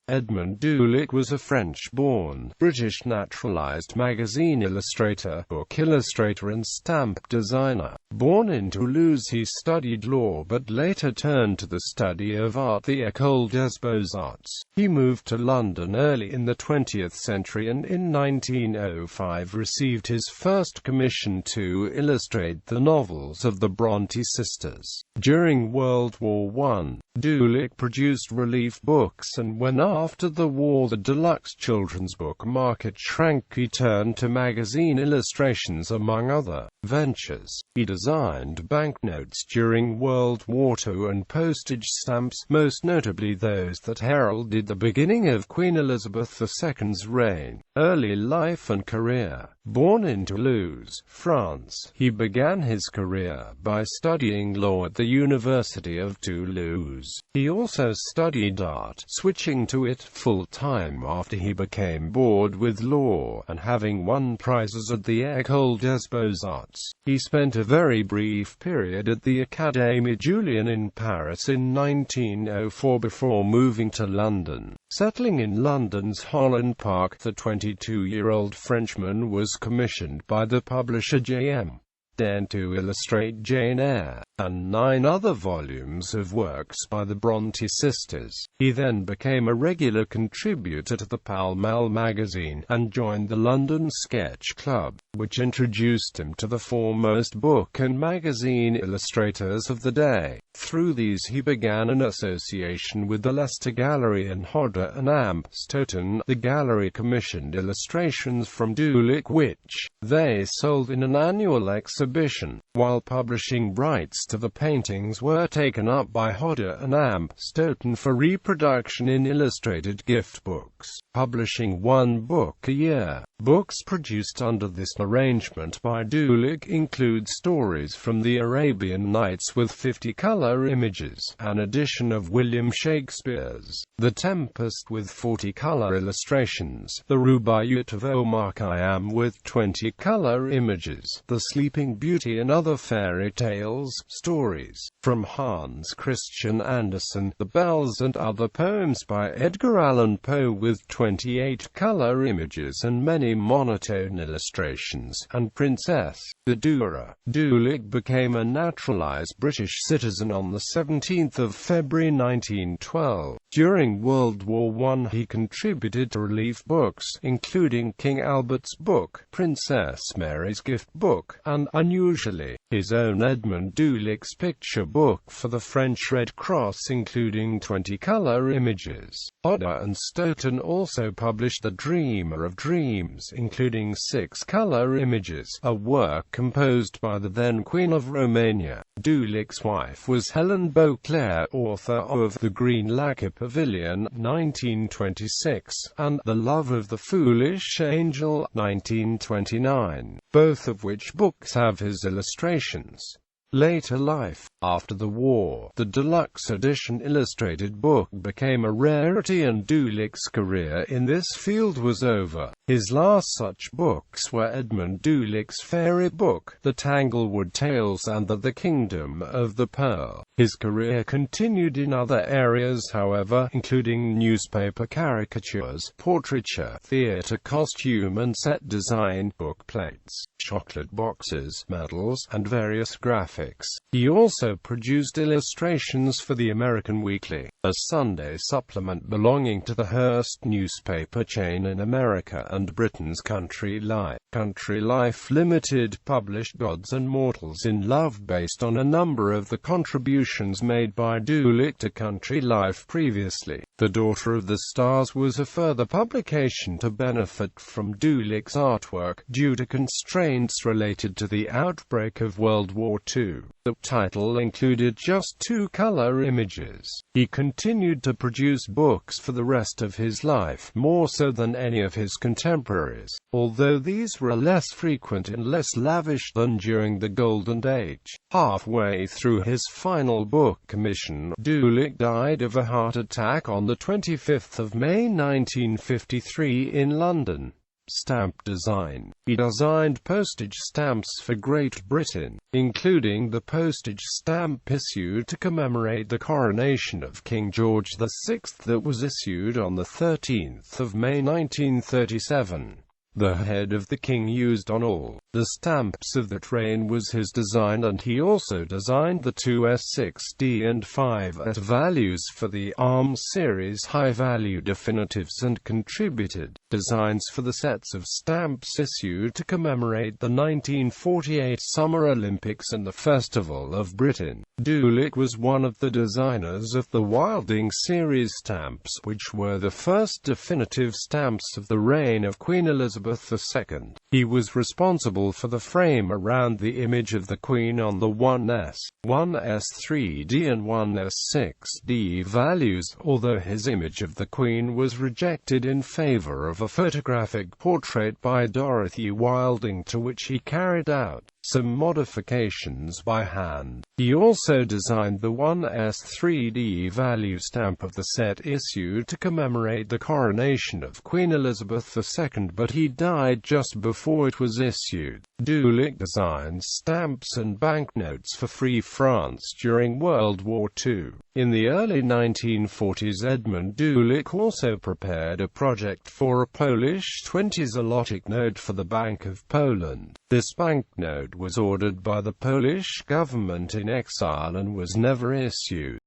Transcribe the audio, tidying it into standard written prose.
Edmund Dulac was a French-born, British naturalized magazine illustrator, book illustrator and stamp designer. Born in Toulouse, he studied law but later turned to the study of art, the École des Beaux-Arts. He moved to London early in the 20th century and in 1905 received his first commission to illustrate the novels of the Brontë sisters. During World War I, Dulac produced relief books, and when after the war the deluxe children's book market shrank, he turned to magazine illustrations among other ventures. He designed banknotes during World War II and postage stamps, most notably those that heralded the beginning of Queen Elizabeth II's reign. Early life and career. Born in Toulouse, France, he began his career by studying law at the University of Toulouse. He also studied art, switching to it full-time after he became bored with law, and having won prizes at the École des Beaux-Arts. He spent a very brief period at the Académie Julian in Paris in 1904 before moving to London. Settling in London's Holland Park, the 22-year-old Frenchman was commissioned by the publisher J.M. Dan to illustrate Jane Eyre, and 9 other volumes of works by the Brontë sisters. He then became a regular contributor to the Pall Mall magazine, and joined the London Sketch Club, which introduced him to the foremost book and magazine illustrators of the day. Through these he began an association with the Leicester Gallery and Hodder and Amp Stoughton. The gallery commissioned illustrations from Dulac which they sold in an annual exhibition, while publishing rights to the paintings were taken up by Hodder and Amp Stoughton for reproduction in illustrated gift books, publishing 1 book a year. Books produced under this arrangement by Dulac include stories from the Arabian Nights with 50 color images, an edition of William Shakespeare's The Tempest with 40 color illustrations, the Rubaiyat of Omar Khayyam with 20 color images, The Sleeping Beauty and Other Fairy Tales, stories from Hans Christian Andersen, The Bells and Other Poems by Edgar Allan Poe with 28 color images and many monotone illustrations, and Princess Dura. Dulac became a naturalized British citizen on the 17th of February 1912. During World War I he contributed to relief books, including King Albert's book, Princess Mary's gift book, and, unusually, his own Edmund Dulac's picture book for the French Red Cross, including 20 color images. Hodder and Stoughton also published The Dreamer of Dreams, including 6 color images, a work composed by the then Queen of Romania. Dulac's wife was Helen Beauclerk, author of The Green Lacquer Pavilion, 1926, and The Love of the Foolish Angel, 1929, both of which books have his illustrations. Later life. After the war, the deluxe edition illustrated book became a rarity and Dulac's career in this field was over. His last such books were Edmund Dulac's fairy book, The Tanglewood Tales, and The Kingdom of the Pearl. His career continued in other areas however, including newspaper caricatures, portraiture, theatre costume and set design, book plates, chocolate boxes, medals, and various graphics. He also produced illustrations for the American Weekly, a Sunday supplement belonging to the Hearst newspaper chain in America, and Britain's Country Life. Country Life Limited published Gods and Mortals in Love based on a number of the contributions made by Dulac to Country Life previously. The Daughter of the Stars was a further publication to benefit from Dulac's artwork, due to constraints related to the outbreak of World War II. The title included just 2 color images. He continued to produce books for the rest of his life, more so than any of his contemporaries, although these were less frequent and less lavish than during the Golden Age. Halfway through his final book commission, Dulac died of a heart attack on the 25th of May 1953 in London. Stamp design. He designed postage stamps for Great Britain, including the postage stamp issued to commemorate the coronation of King George VI that was issued on the 13th of May 1937. The head of the king used on all the stamps of that reign was his design, and he also designed the two S6D and 5S values for the Arms series high-value definitives and contributed designs for the sets of stamps issued to commemorate the 1948 Summer Olympics and the Festival of Britain. Dulac was one of the designers of the Wilding series stamps, which were the first definitive stamps of the reign of Queen Elizabeth II. He was responsible for the frame around the image of the Queen on the 1S, 1S3D and 1S6D values, although his image of the Queen was rejected in favor of a photographic portrait by Dorothy Wilding, to which he carried out some modifications by hand. He also designed the 1S3D value stamp of the set issued to commemorate the coronation of Queen Elizabeth II, but he died just before it was issued. Dulac designed stamps and banknotes for Free France during World War II. In the early 1940s, Edmund Dulac also prepared a project for a Polish 20 zloty note for the Bank of Poland. This banknote was ordered by the Polish government in exile and was never issued.